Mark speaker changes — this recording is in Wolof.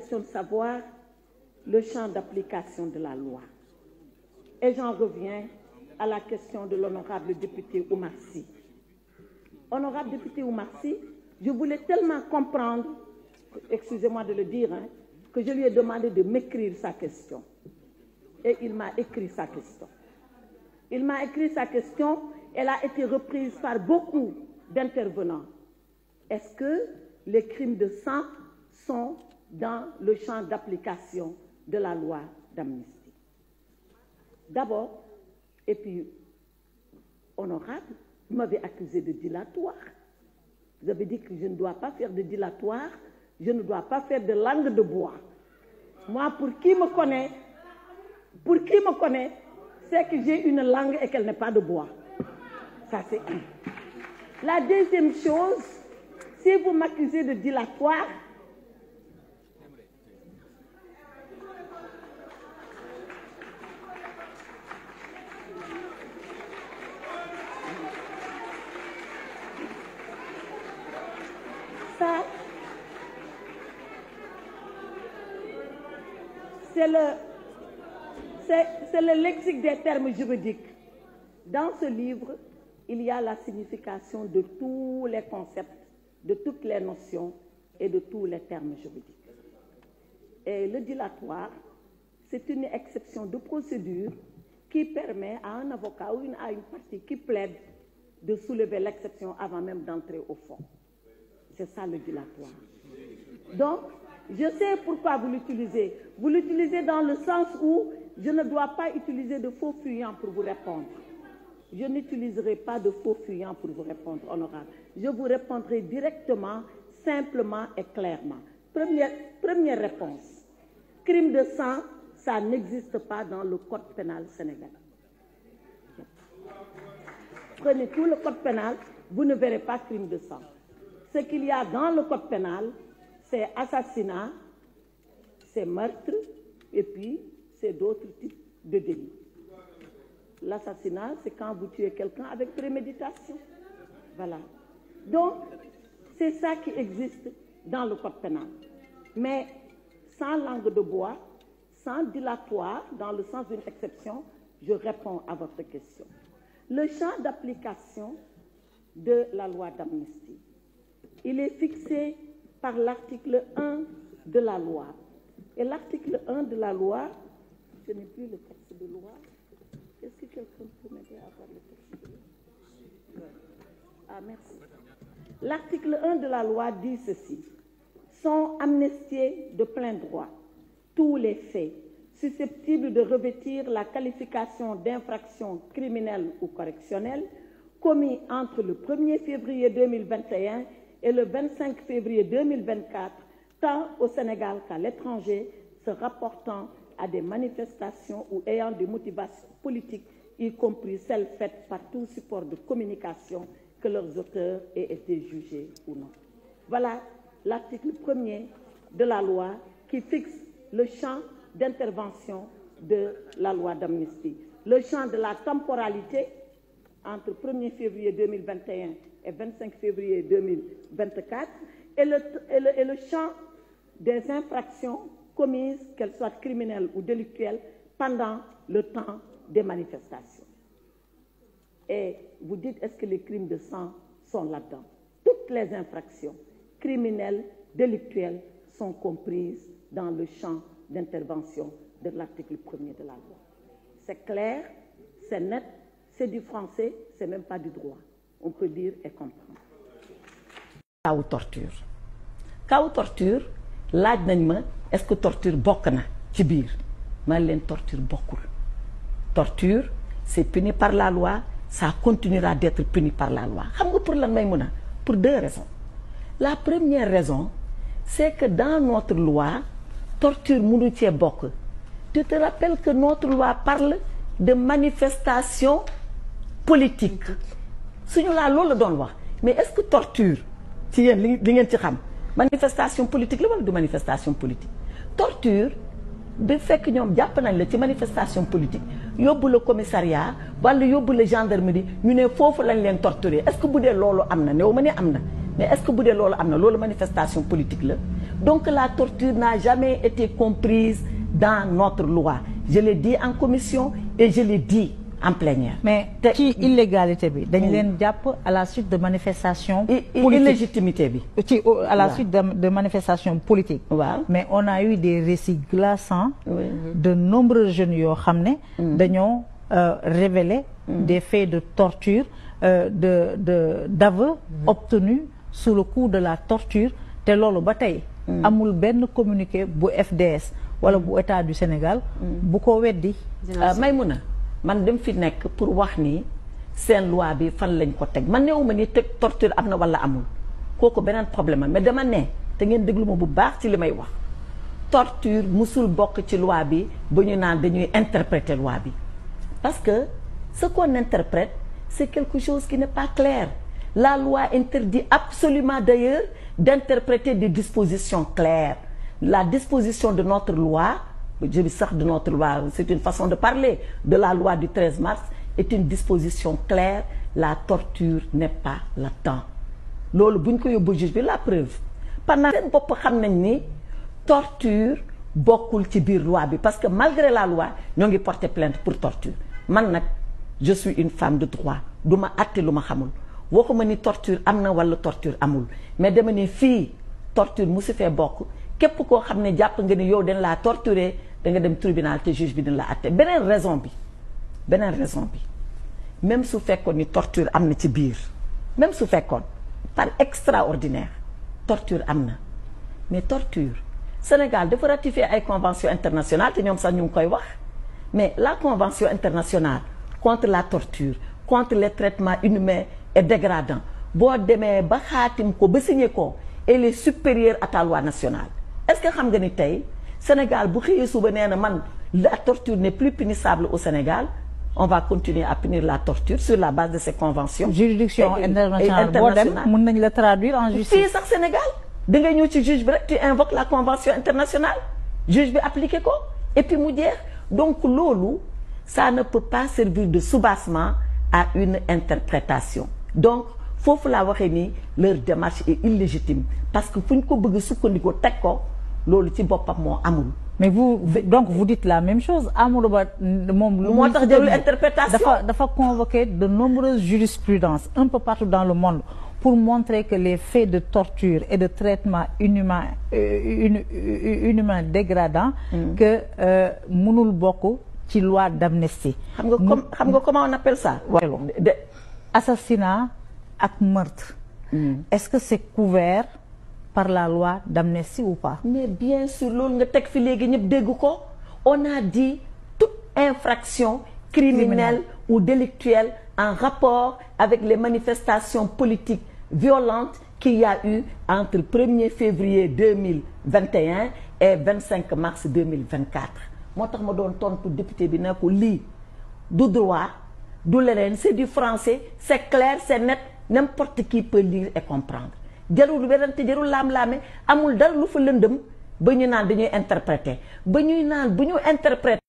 Speaker 1: De savoir le champ d'application de la loi. Et j'en reviens à la question de l'honorable député Oumar Sy. Honorable député Oumar Sy, je voulais tellement comprendre, excusez-moi de le dire, que je lui ai demandé de m'écrire sa question. Et il m'a écrit sa question. Il m'a écrit sa question, elle a été reprise par beaucoup d'intervenants. Est-ce que les crimes de sang sont dans le champ d'application de la loi d'amnistie? D'abord, et puis, honorable, vous m'avez accusé de dilatoire. Vous avez dit que je ne dois pas faire de dilatoire, je ne dois pas faire de langue de bois. Moi, pour qui me connaît, c'est que j'ai une langue et qu'elle n'est pas de bois. Ça, c'est un. La deuxième chose, si vous m'accusez de dilatoire, ça, c'est le lexique des termes juridiques. Dans ce livre, il y a la signification de tous les concepts, de toutes les notions et de tous les termes juridiques. Et le dilatoire, c'est une exception de procédure qui permet à un avocat ou à une partie qui plaide de soulever l'exception avant même d'entrer au fond. C'est ça le dilatoire. Donc, je sais pourquoi vous l'utilisez. Vous l'utilisez dans le sens où je ne dois pas utiliser de faux fuyants pour vous répondre. Je n'utiliserai pas de faux fuyants pour vous répondre, honorable. Je vous répondrai directement, simplement et clairement. Première réponse. Crime de sang, ça n'existe pas dans le code pénal sénégalais. Prenez tout le code pénal, vous ne verrez pas crime de sang. Ce qu'il y a dans le code pénal, c'est assassinat, c'est meurtre, et puis c'est d'autres types de délits. L'assassinat, c'est quand vous tuez quelqu'un avec préméditation. Voilà. Donc, c'est ça qui existe dans le code pénal. Mais sans langue de bois, sans dilatoire, dans le sens d'une exception, je réponds à votre question. Le champ d'application de la loi d'amnistie, il est fixé par l'article 1 de la loi. Et l'article 1 de la loi, je n'ai plus le texte de loi. Est-ce que quelqu'un peut m'aider à avoir le texte de loi? Ah, merci. L'article 1 de la loi dit ceci. Sont amnistiés de plein droit tous les faits susceptibles de revêtir la qualification d'infraction criminelle ou correctionnelle commis entre le 1er février 2021 et le 25 février 2024, tant au Sénégal qu'à l'étranger, se rapportant à des manifestations ou ayant des motivations politiques, y compris celles faites par tout support de communication, que leurs auteurs aient été jugés ou non. Voilà l'article 1er de la loi qui fixe le champ d'intervention de la loi d'amnistie. Le champ de la temporalité entre 1er février 2021 et 25 février 2024 et le champ des infractions commises, qu'elles soient criminelles ou délictuelles, pendant le temps des manifestations. Et vous dites, est-ce que les crimes de sang sont là-dedans? Toutes les infractions criminelles, délictuelles sont comprises dans le champ d'intervention de l'article 1er de la loi. C'est clair, c'est net, c'est du français, c'est même pas du droit. On peut lire et comprendre.
Speaker 2: Kaw torture laaj nañ ma est-ce que torture bokk na ci biir man leen torture bokkul. Torture c'est puni par la loi, ça continuera d'être puni par la loi. Xam nga pour lan may mun a? Pour deux raisons. La première raison, c'est que dans notre loi, torture mënu cee bokk. Tu te rappelles que notre loi parle de manifestation politique. Suñu laa loolu la doon wax. Mais est-ce que torture ci yéen li ngeen ci xam manifestation politique la wala du manifestation politique? Torture ba fekk ñoom jàpp nañ la ci manifestation politique yóbbu la commissariat wala yóbbu la gendarmerie ñu ne foofu lañ leen torturer. Est-ce que bu dee loolu am na néew ma ne am na mais est-ce que bu dee loolu am na loolu manifestation politique la Donc la torture n'a jamais été comprise dans notre loi. Je l'ai dit en commission et je l'ai dit en plénière.
Speaker 3: Mais ci illégalité bi dañ leen jàpp à la suite de manifestations politiques.
Speaker 2: Illégitimité bi.
Speaker 3: ci à la suite de manifestations politiques.
Speaker 2: Waaw.
Speaker 3: Mais on a eu des récits glaçants.
Speaker 2: Oui.
Speaker 3: De nombreux jeunes yoo xam ne. dañoo révéler des faits de torture d'aveux obtenus sous le coup de la torture te loolu ba tey. amul benn communiqué bu FDS wala bu État du Sénégal. bu ko weddi.
Speaker 2: Maïmouna man dem fi nekk pour wax ni seen loi bi fan lañ ko teg man néew ma ni teg torture am na wala amul kooku beneen problème mais dama ne te ngeen déglu ma bu baax ci li may wax torture musul bokk ci loi bi ba ñu naan dañuy interpréter loi bi parce que ce qu'on interprète c'est quelque chose qui n'est pas clair. La loi interdit absolument d'ailleurs d'interpréter des dispositions claires. La disposition de notre loi, je dis ça de notre loi, c'est une façon de parler, de la loi du 13 mars, est une disposition claire. La torture n'est pas là-dedans. Loolu bu ñu ko yóbbu juge bi la preuve. Pendant seen bopp xam nañ ni torture bokkul ci biir loi bi parce que malgré la loi ñoo ngi porter plainte pour torture. Man nag je suis une femme de droit du ma àtte lu ma xamul waxuma ni torture am na wala torture amul mais dama ne fii torture mu si fee bokk képp koo xam ne jàpp nga ni yow dañ laa torturer da nga dem tribunal te juge bi dina la àtte beneen raison bi même su fekkoon ni torture am na ci biir même su fekkoon par extraordinaire torture am na mais torture Sénégal dafa ratifier ay convention internationale te ñoom sax ñu ngi koy wax mais la convention internationale contre la torture contre les traitements inhumains et dégradants boo demee ba xaatim ko ba signé ko elle est supérieure à ta loi nationale. Est-ce que xam nga ni tey Sénégal bu xëyee suba nee na man la torture n'est plus punissable au Sénégal on va continuer à punir la torture sur la base de ces conventions.
Speaker 3: Juridiction internationale boo dem mën nañ la traduire en justice.
Speaker 2: fii sax Sénégal da ngay ñëw ci juge bi rek tu invoques la convention internationale juge bi appliqué ko et puis mu jeex donc loolu ça ne peut pas servir de soubassement à une interprétation donc foofu laa waxee ni leur démarche est illégitime parce que fu ñu ko bëgg sukkandikoo teg ko loolu ci boppam moo amul.
Speaker 3: mais vous dites la même chose Amadou Ba moom.
Speaker 2: moo tax jarul interprétation
Speaker 3: dafa convoquer de nombreuses jurisprudences un peu partout dans le monde pour montrer que les faits de torture et de traitement inhumain dégradant. que mënul bokk ci loi d'amnistie.
Speaker 2: xam nga comment on appelle ça.
Speaker 3: Assassinat ak meurtre. Est-ce que c'est couvert par la loi d'amnistie ou pas?
Speaker 2: Mais bien sûr loolu nga teg fi léegi ñëpp dégg ko on a dit toute infraction criminelle ou délictuelle en rapport avec les manifestations politiques violentes qu'il y a eu entre 1er février 2021 et 25 mars 2024 moo tax ma doon tontu député bi ne ko lii du droit du leneen c'est du français c'est clair c'est net n'importe qui peut lire et comprendre jarul werante jarul laam-laame amul dara lu fa lëndëm ba ñu naan dañuy interpréter ba ñuy naan bu ñu interpréter